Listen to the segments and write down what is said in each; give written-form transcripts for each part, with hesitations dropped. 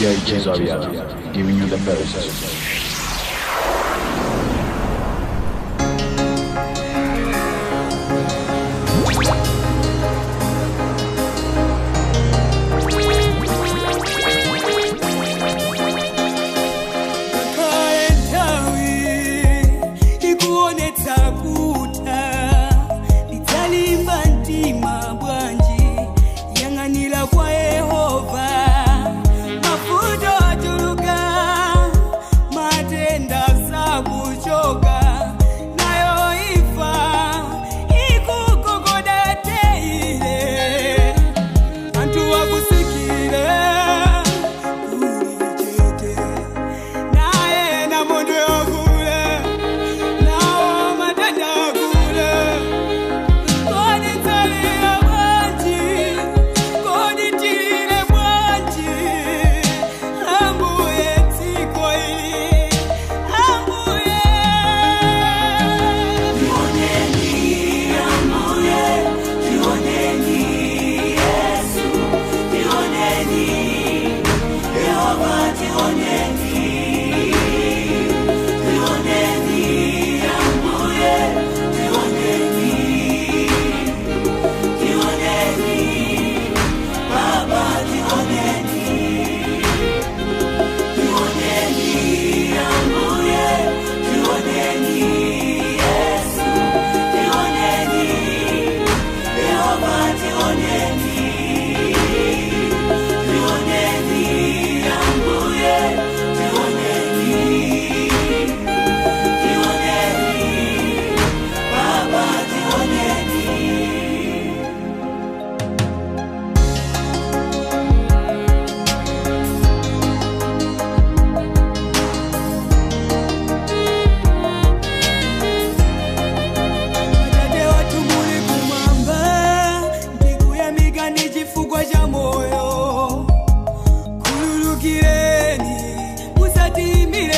PIG Zawiya, giving you the best.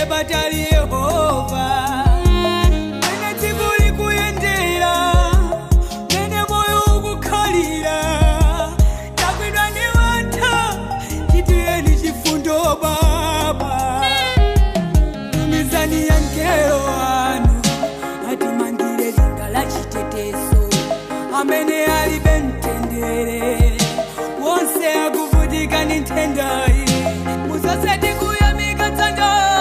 Batali Yehova Mene tiguli kuyendera Mene moyo ukukalira Takwidwa ni wanta Chitieni chifundo baba Mizani ya nkero anu Atimangire lingala chitetezo Amene alibentendere Wonse akuvutika nintendai Musaseti kuyamika tsanjanu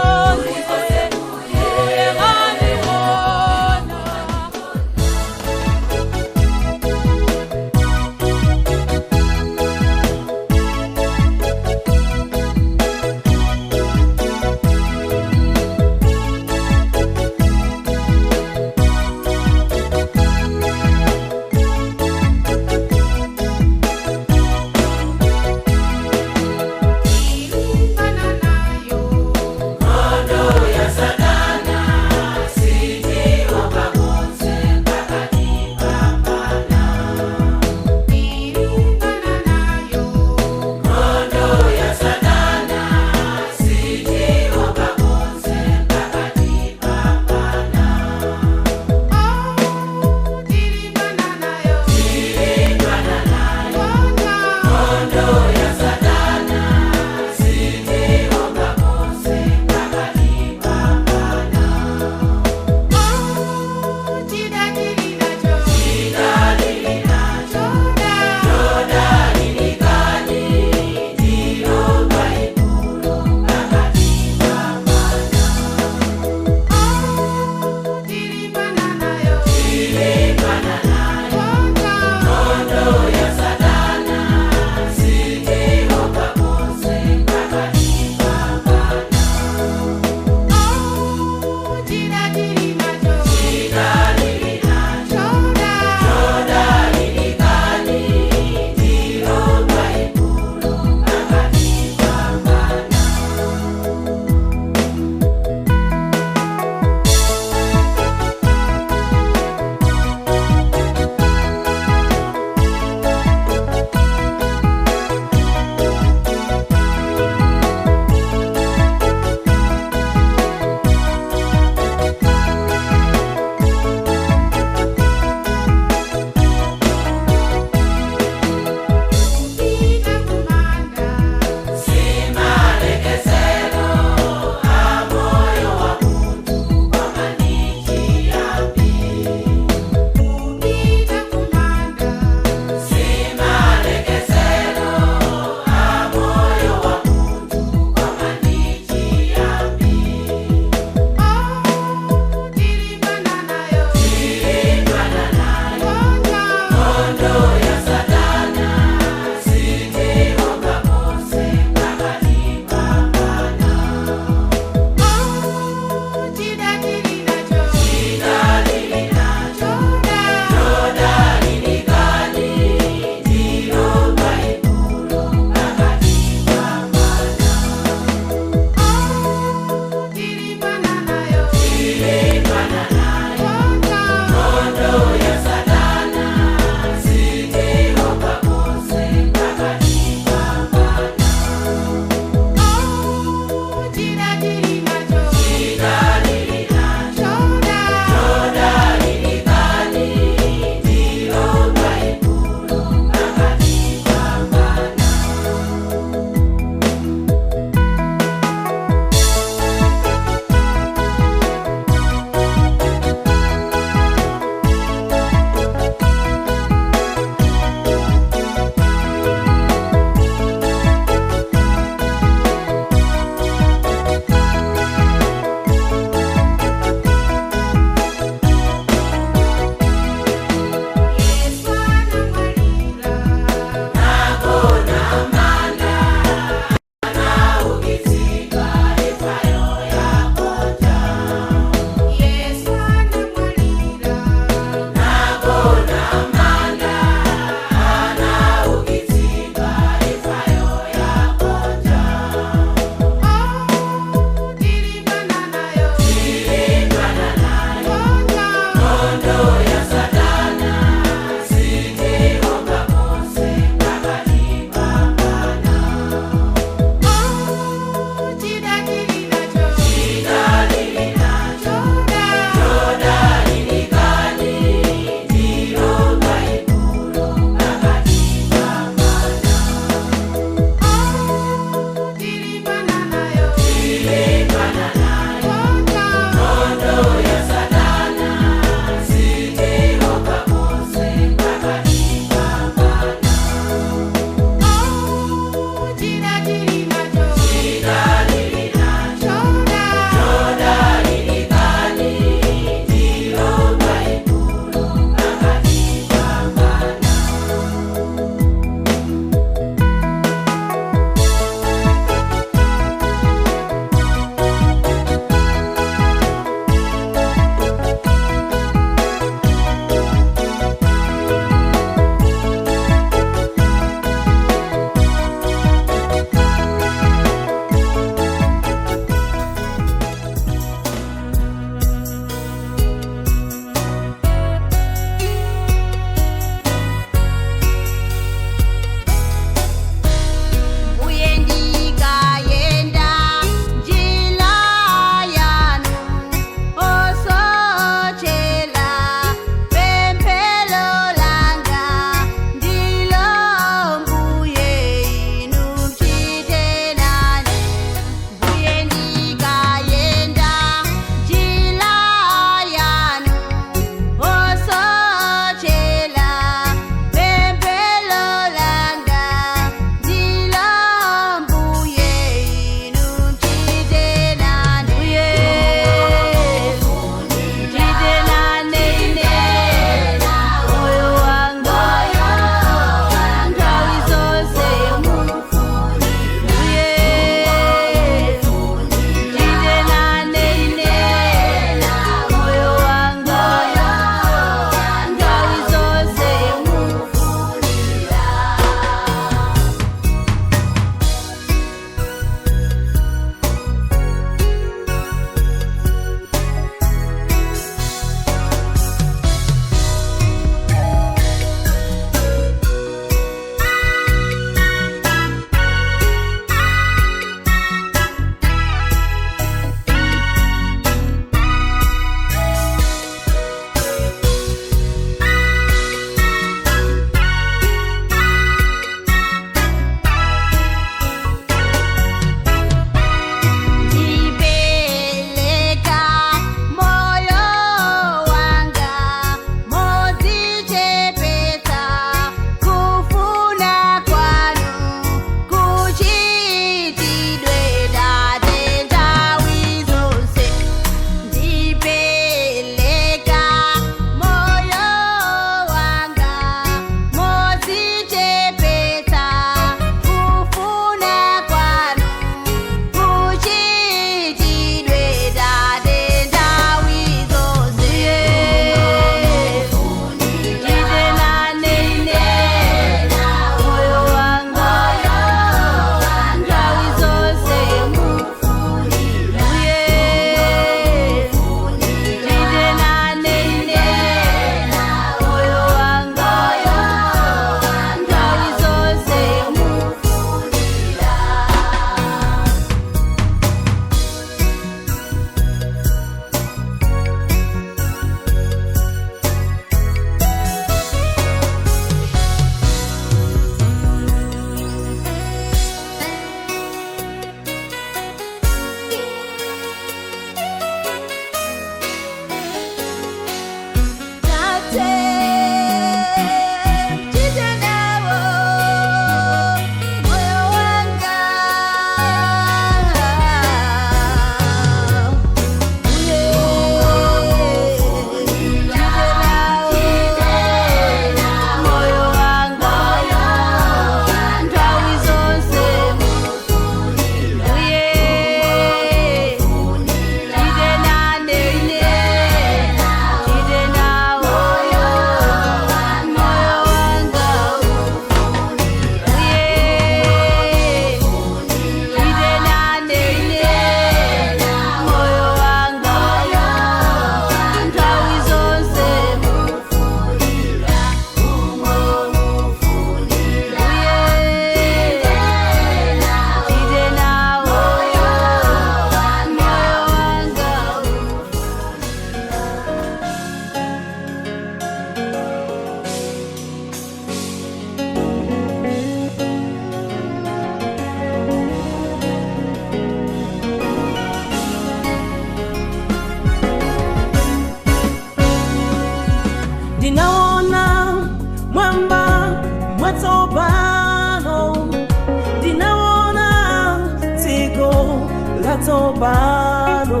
zatsopano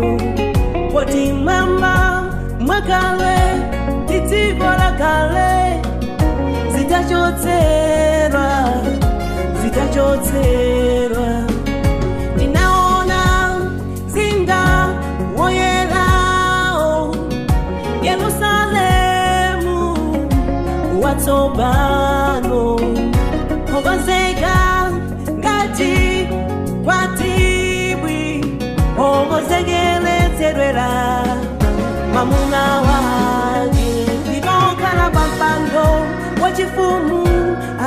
poti mama mwakale titivo la kale zitachotserwa ninaona zinga woyelao Yerusalemu watsopano okonzeka ngati kwatibwi okonzekeletsedwera mamuna wake ndinokhala pampando wachifumu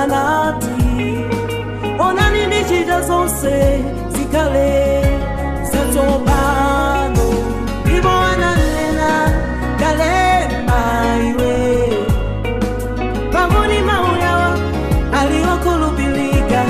anati onani ndichita zonse zikhale zatsopano ndipo ananena kalemba iwe pamoni mauyawa aliokhulupilika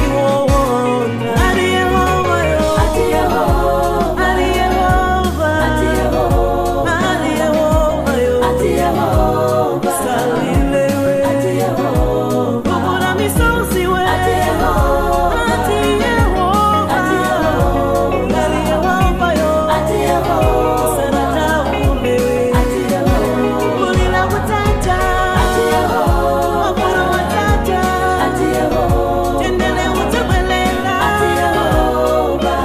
iwowona ali Yehovayo ali Yehova ali Yehova ali Yehova ali Yehovayo ali Yehova salilewe ali Yehova kupona misozi we ali Yehova ali Yehova ali Yehova ali Yehovayo ali Yehova sarata ulewe ali Yehova kulila kutata ali Yehova wakura watata ali Yehova tendele utebwelela ali Yehova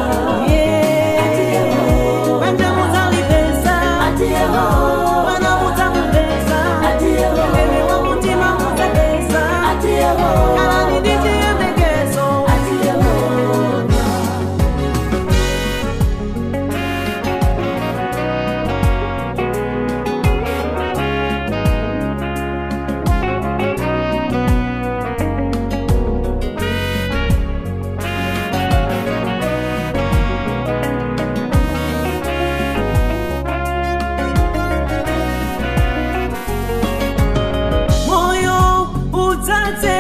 yeah ali Yehova wanda mutalipeza ali Yehova wana mutamupeza ali Yehova mbele wa mutima mutapeza ali Yehova kala nidijiyembekezo ali Yehova. Moyo udzadze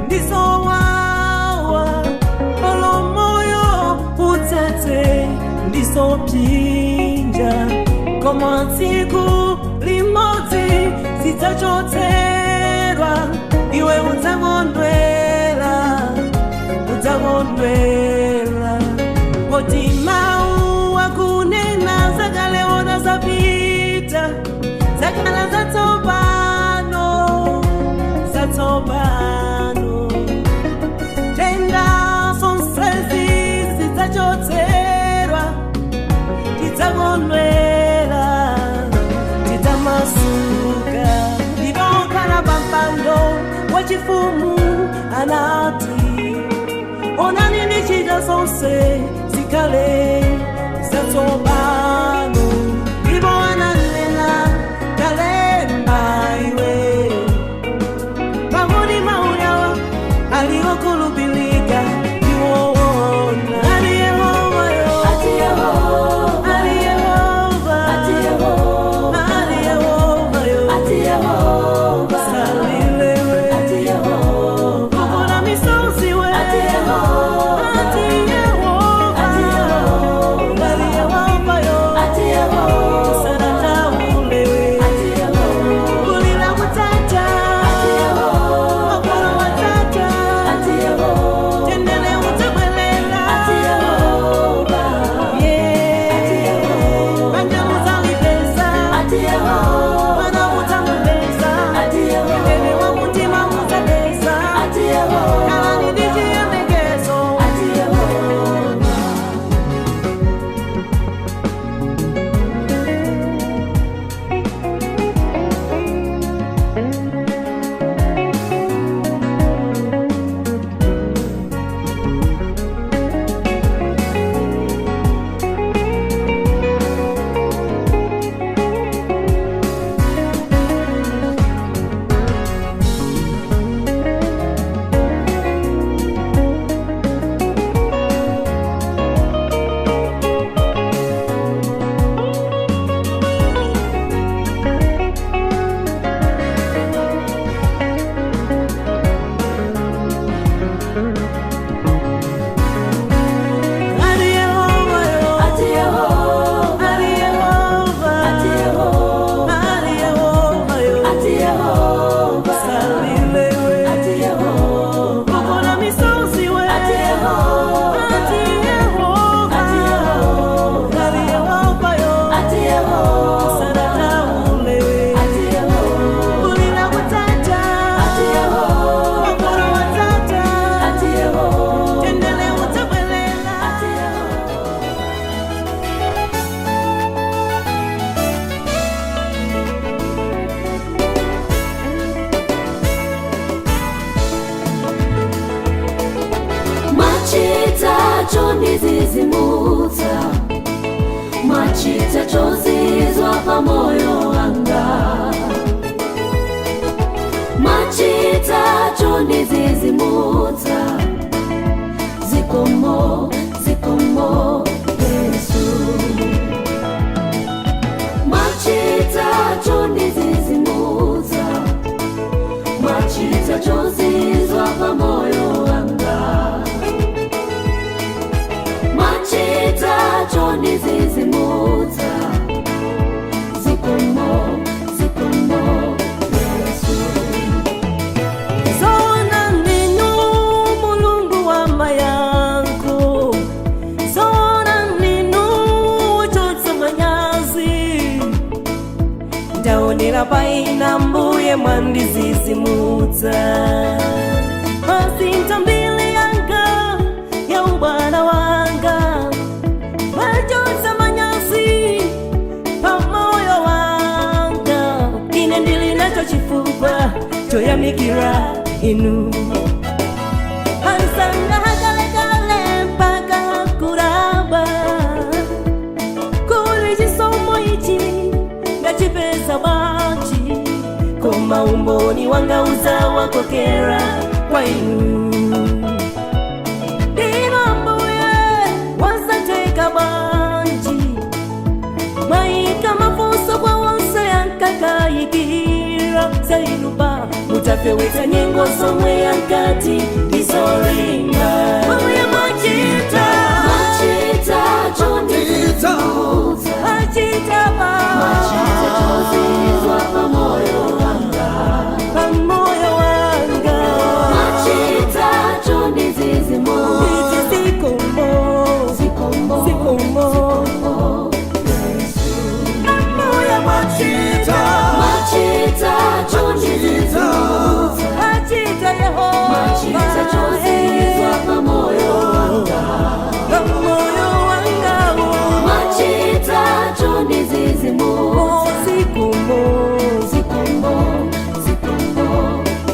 ndizowawa olo moyo udzadze ndizopsinja koma tsiku limodzi zidzachotserwa iwe udzakondwera poti mawu akunena zakale ona zapita zakhala zatsopano tenda sonsezi zidzachotserwa tidzakondwera tidzamasuka ndinokhala pampando wachifumu anati onani ndichita zonse zikhale zatsopano ndipo ananena kalemba iwe pamoni mauyawa aliokhulupilika iwowona ali Yehovayo ali Yehova ali Yehova ali Yehova ali Yehovayo ali Yehova salilewe ali Yehova kupona misozi we ali Yehova ali Yehova ali Yehova chondizizimuza machita chozizwa pamoyo wanga machita chondizizimuza zikomo zikomo Yesu machita chondizizimuza machita chozizwa pamoyo wanga machita chondizizimuza zikomo zikomo Yesu zona ninu mulungu wa mayangu zona ninu chotsa manyazi ndaonera paina mbuye mwandizizimudza mazinta mbili yanga ya ubwana wanga machotsa manyazi pamoyo wanga ine ndili nacho chifukwa choyamikira inu hansanga hakalekale mpaka kuraba kuli chisomo ichi ngachipeza bwanji koma umboni wanga uzawa kokera kwa inu dino mbuye wasateka bwanji mwaika mafuso kwa wonse yankakayikira zainuba mutafeweta nyengo somwe yankati isoringa mbuye machita chondizizimuza machita chozizwa pamoyo wanga machita chondizizimuza zikomo zikomo machita chondizizimuza machita Yehova machita chozizwa pamoyo wanga machita chondizizimuza zikomo zikomo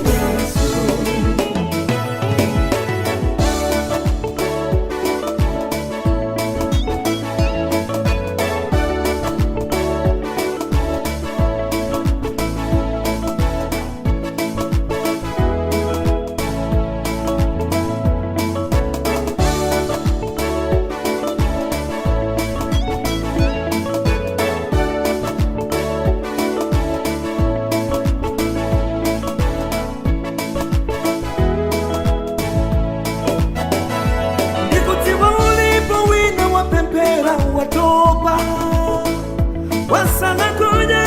Yesu watoba wasana kuja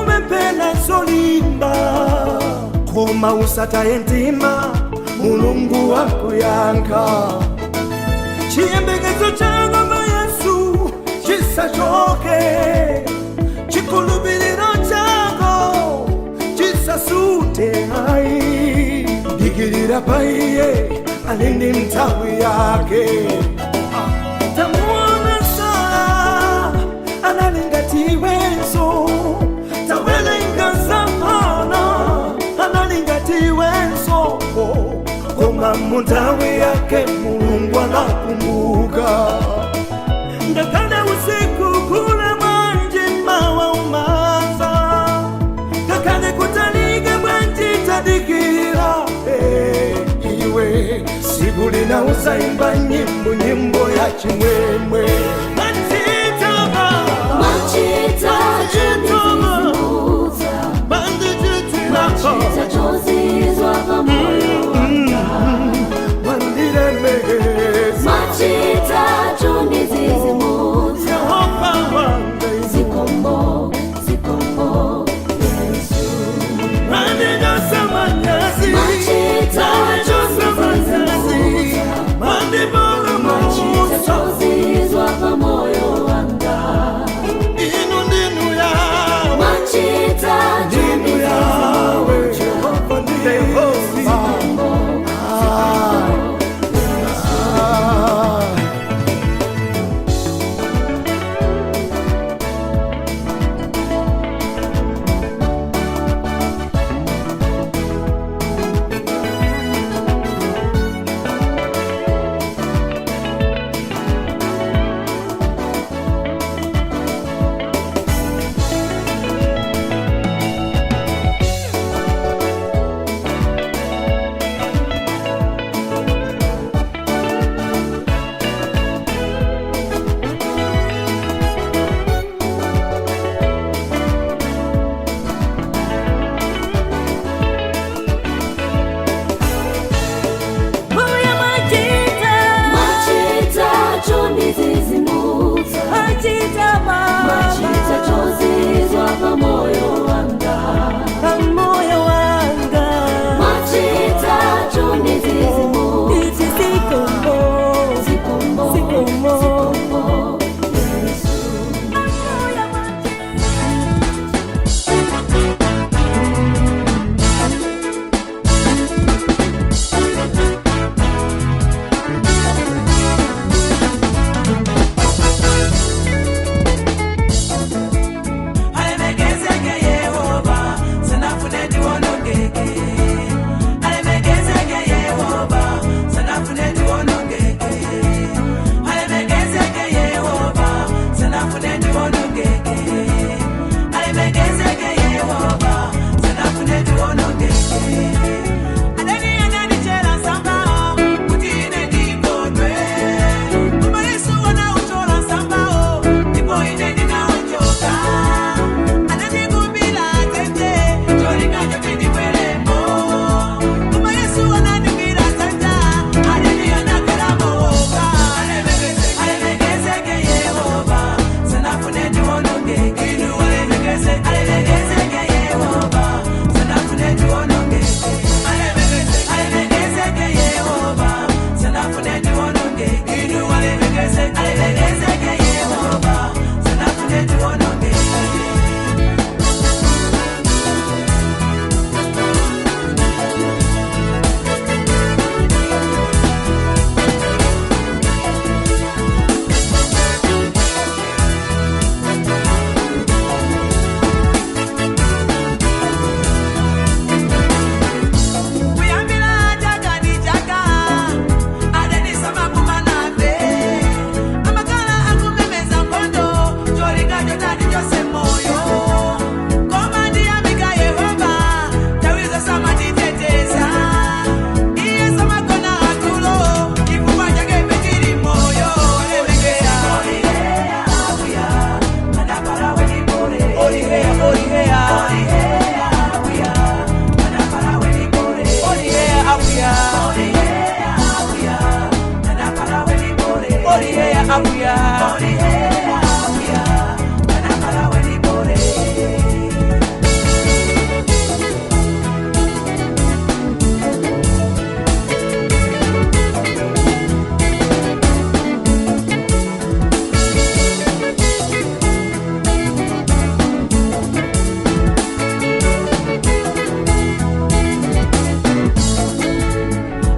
umependa solimba koma usata yentima mulungu wakuyanka chiyembekezo changoma Yesu chisachoke chikulubiriro chako chisasute hai digirira paiye alindi mtawi yake analingatiwenso tawelenga zamana analingatiwenso koma muntawi yake Mulungu anakumbuka ndakane usiku kule manje mawa umaza kakane kutaliga manje tadikira iwe siguli na usaimba nyimbo ya chimwemwe machita chondizizimuza machita chozizwa pamoyo wanga machita chondizizimuza zikomo Yesu machita chondizizimuza machita chozizwa pamoyo abuya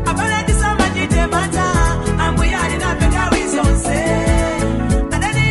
Abale disama jite mata, ambuya ni napenda wizonse. Adani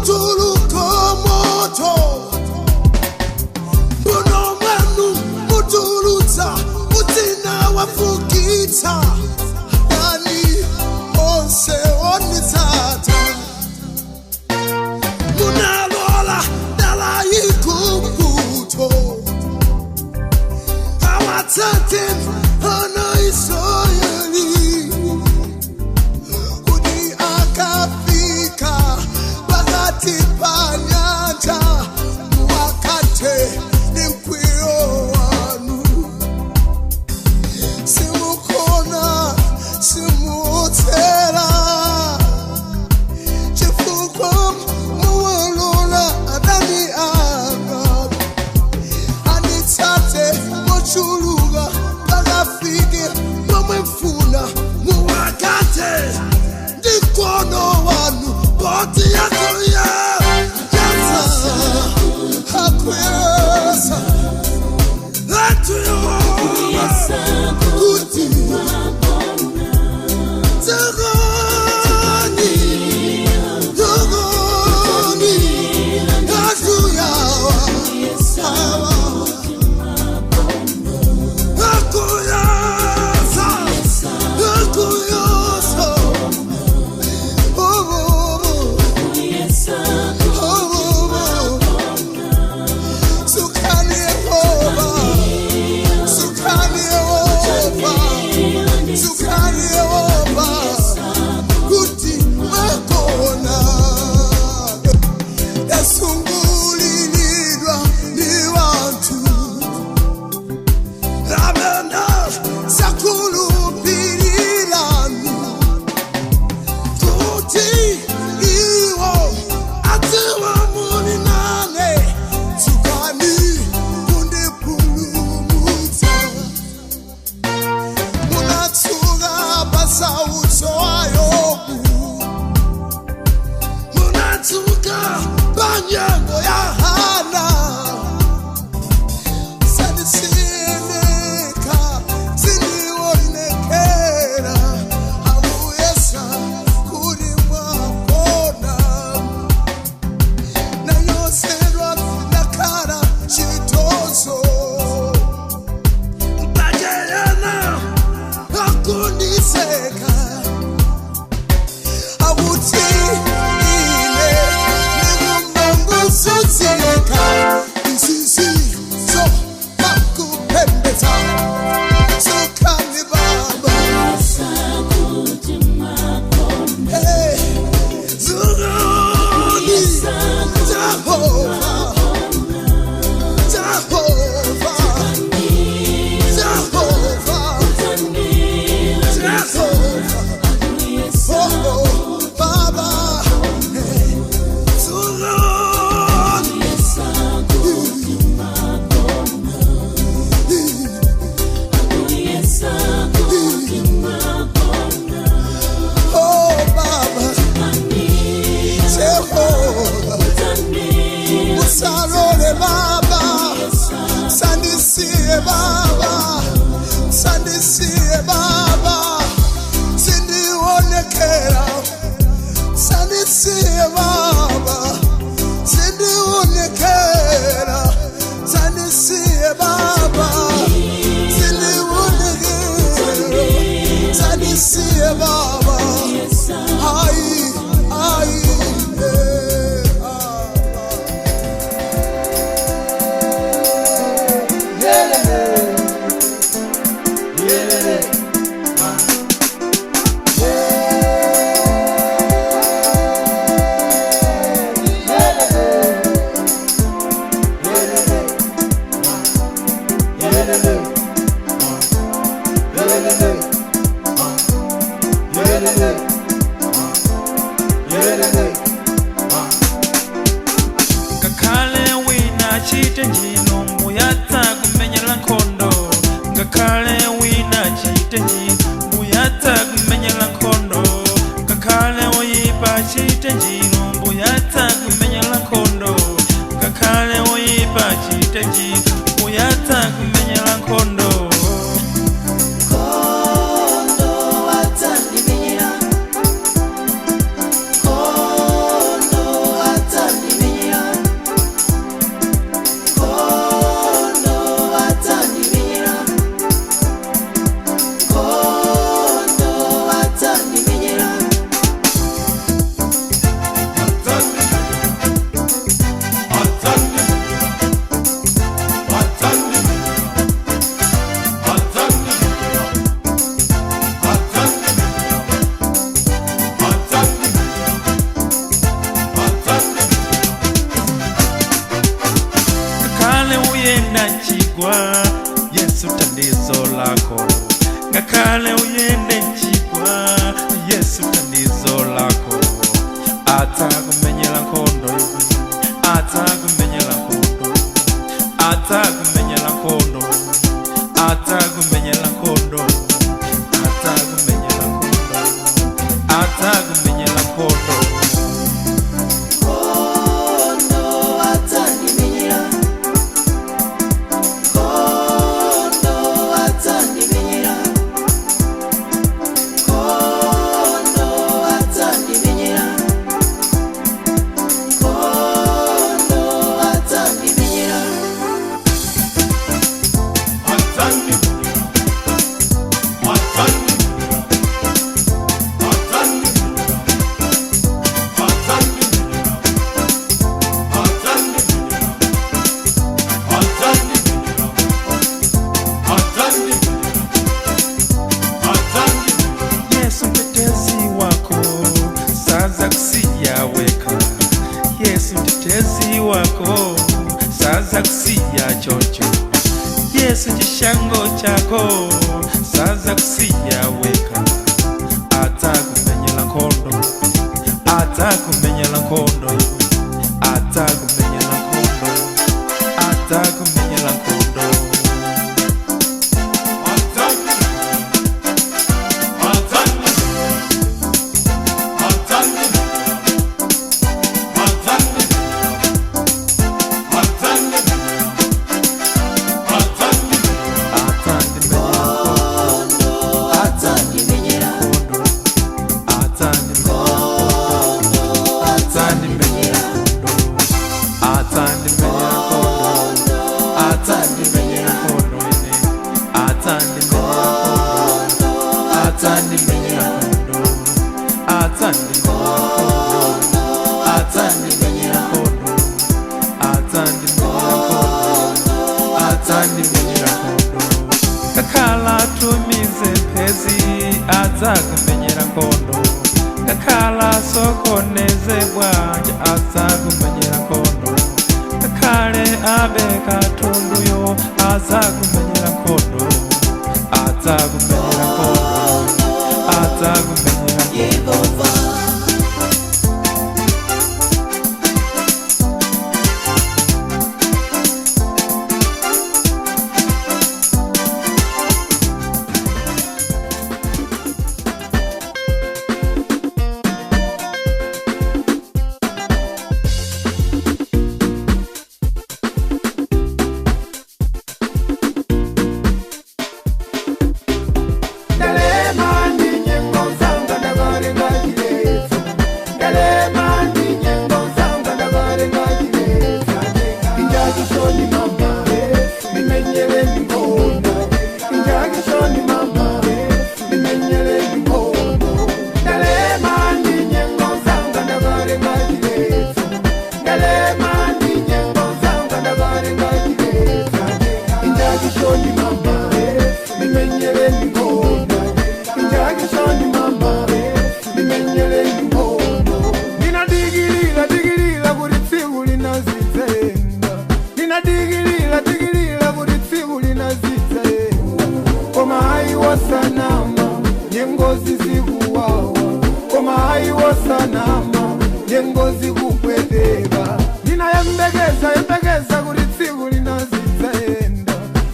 mutuluko moto mbuno mwanu mutulutsa utina wafukitsa yani onse onitsata munalola dala yikumbuto awatsate ana Israeli udi akafika wakati panyanja wakate ni mkwio wanu simukona simutera chifuko muwalola adani aga anitsate mochuluga bagafike mwemfuna muwakate ndikono wanu boti yako ya yasa hakwesa latu yo kuti Togoni Akuyawa Akuyasa Akuyoso Sukani Yehova Sukani Yehova Sukani Yehova kuti makona yasungulilidwa ni wantu ramena sakulupililanu kuti iwo atiwa muni nane tukani kundipulumutsa munatsuka pasauso ayobu munatsuka panyango ya Hana sadisimika sindiwonekera awuyesa kuri mwakona nayoserwa nakara chitozo mpakeyana akundiseka awuti ine ningumbongo sutsika isisi so makupembeza sukani baba hey zuruni Jehova Jehova Jehova Jehova oh Baba hey zuruni oh Baba Jehova Usalole Baba Sandisie Baba Sandisie Baba Sindionekera Sandisie Baba Sindionekera Sandisie Baba Sindionekera Sandisie Baba ai ai Ngakale wina chite njino mbuyata kumenyela nkondo Ngakale wina chite njino mbuyata kumenyela nkondo Ngakale oyipa chite njino mbuyata kumenyela nkondo Ngakale oyipa chite njino mbuyata kumenyela nkondo Kondo atanimenyera nchigwa Yesu tandizo lako ngakale uyende nchigwa Yesu tandizo lako atakumenyela nkondo atakumenyela nkondo atakumenyela nkondo atakumenyela nkondo atakumenyela nkondo atakumenyela nkondo Yesu mtetezi wako saza kusiya chocho Yesu chishango chako saza kusiya weka atakumenyela nkondo atakumenyela nkondo atakumenyela nkondo atakumenyela nkondo kakala tumize pezi atakumenyela nkondo kakala sokoneze bwanja atakumenyela nkondo kakale abe katunduyo atakumenyela nkondo atakumenyela nkondo atakumenyela Yehova ngozi kukwedeba ninayembekeza yembekeza kuritsiku linazitsaenda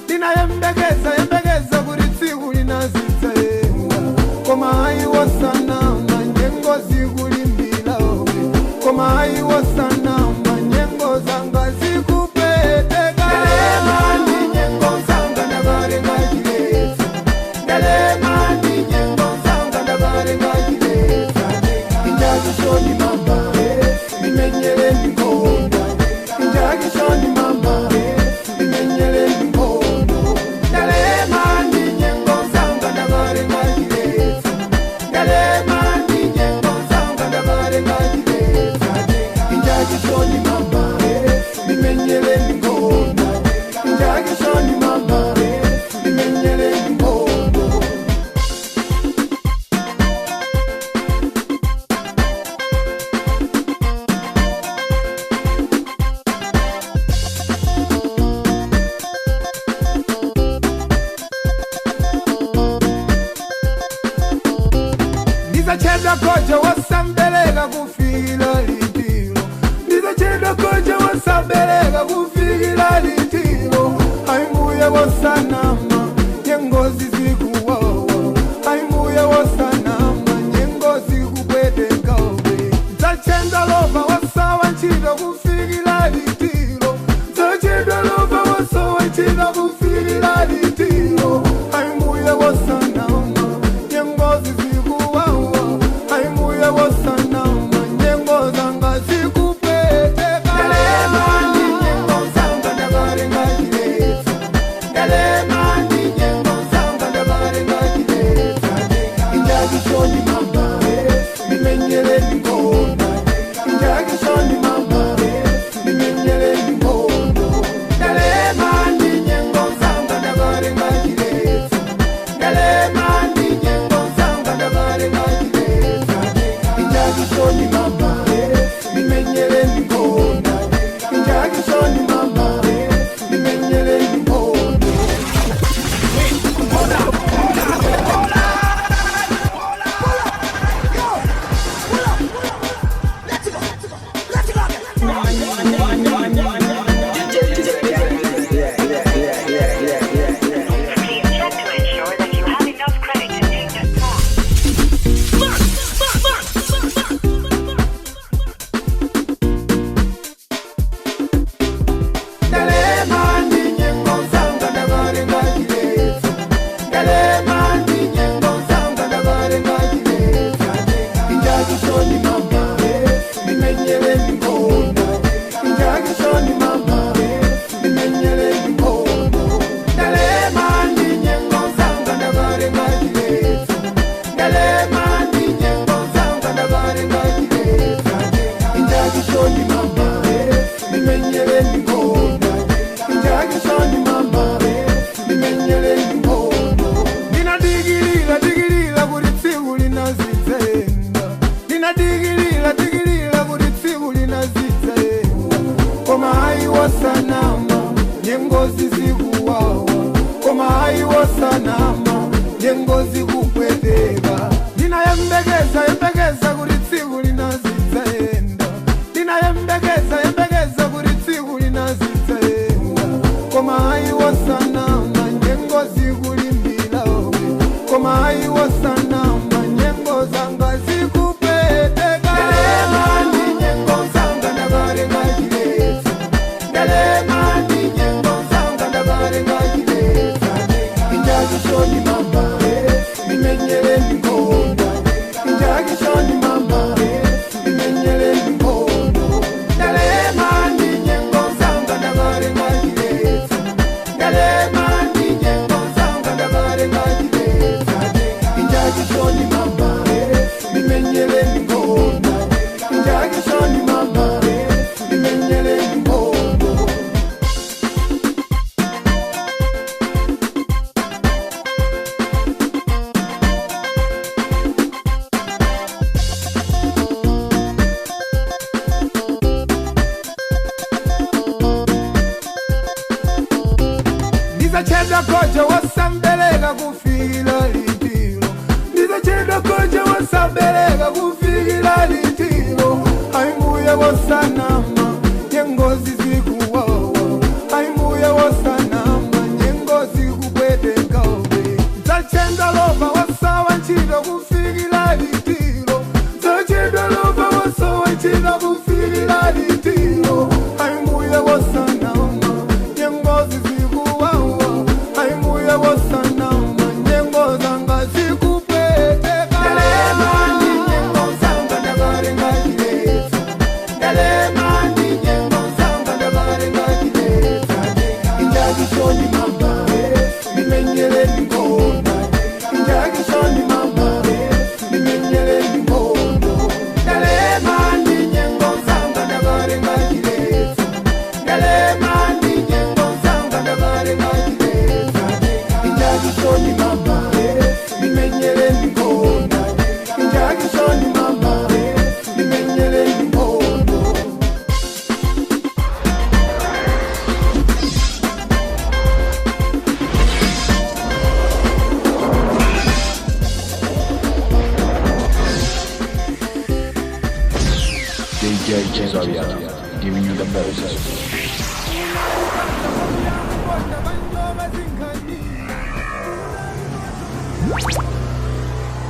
ninayembekeza kuritsiku linazitsaenda koma hayi wasanama nyengozi kulimbila koma hayi wasanama nyengoza ngazi kupeteka Ndelemani nyengoza ngandabare ngajileza Ndelemani nyengoza ngandabare ngajileza Injaji shoni mama Nimenyele nikondo Injaji shoni mama Nimenyele nikondo Ndelemani nyengoza ngandabare ngajileza Ndelemani nyengoza ngandabare ngajileza Injaji kufikira litiro zachedwa lova waso wachida kufikira litiro aimuye wasanama nyengozi zikuwawa aimuye wasanama nyengo zanga zikupeteka Dalemani nyengo zanga ndavarenga chilesa Dalemani nyengo zanga ndavarenga chilesa injakishoni mama nimenyele nikona injakishoni mama nimenyele nikona Dalemani nyengo zanga ndavarenga chilesa Dalemani nyengo zanga ndavarenga chilesa injakishoni mama nimenyele nikona injakishoni mama nimenyele nikona Check to ensure that you have enough credit to take this call. Dalemani nyengo zanga ndavarenga chilesa Dalemani nyengo zanga ndavarenga chilesa injakishoni mama nimenyele nikona injakishoni mama nimenyele nikona Dalemani nyengo zanga ndavarenga chilesa Dalemani nyengo zanga ndavarenga chilesa injakishoni mama nimenyele nikona injakishoni mama nimenyele nikona ndinadigirira kuti tsiku linazidzaenda ndinadigirira kuti tsiku linazidzaenda koma hayi wasanama nyengozi zikuwawa koma hayi wasanama nyengozi kupweteka ndinayembekeza kuti tsiku linazidzaenda ndinayembekeza kuti tsiku linazidzaenda koma hayi wasanama nyengozi kulimbila koma hayi wasanama nyengo zanga zikupeteka Dalemani nyengo zanga ndavarenga chilesa Dalemani nyengo zanga ndavarenga chilesa injakishoni mama nimenyele nikona injakishoni mama nimenyele nikona Dalemani nyengo zanga ndavarenga chilesa Dalemani nyengo zanga ndavarenga chilesa injakishoni mama nimenyele nikona injakishoni mama nimenyele nikona ndizachedwa koja wasambeleka kufikira litiro ndizachedwa koja wasambeleka kufikira litiro aimuye wasanama nyengozi zikuwawa aimuye wasanama nyengozi kupweteka zachedwa lova wasawa ntchito kufikira litiro zachedwa lova wasawa ntchito kufikira litiro aimuye wasanama nyengozi zikuwawa aimuye wasanama nyengo zanga zikupeteka Dalemani nyengo zanga ndavarenga chilesa Dalemani nyengo zanga ndavarenga chilesa injakishoni mama nimenyele nikona injakishoni mama nimenyele nikona Dalemani nyengo zanga ndavarenga chilesa Dalemani nyengo zanga ndavarenga chilesa injakishoni mama nimenyele nikona injakishoni mama nimenyele nikona DJ Cesario, giving you the best. What?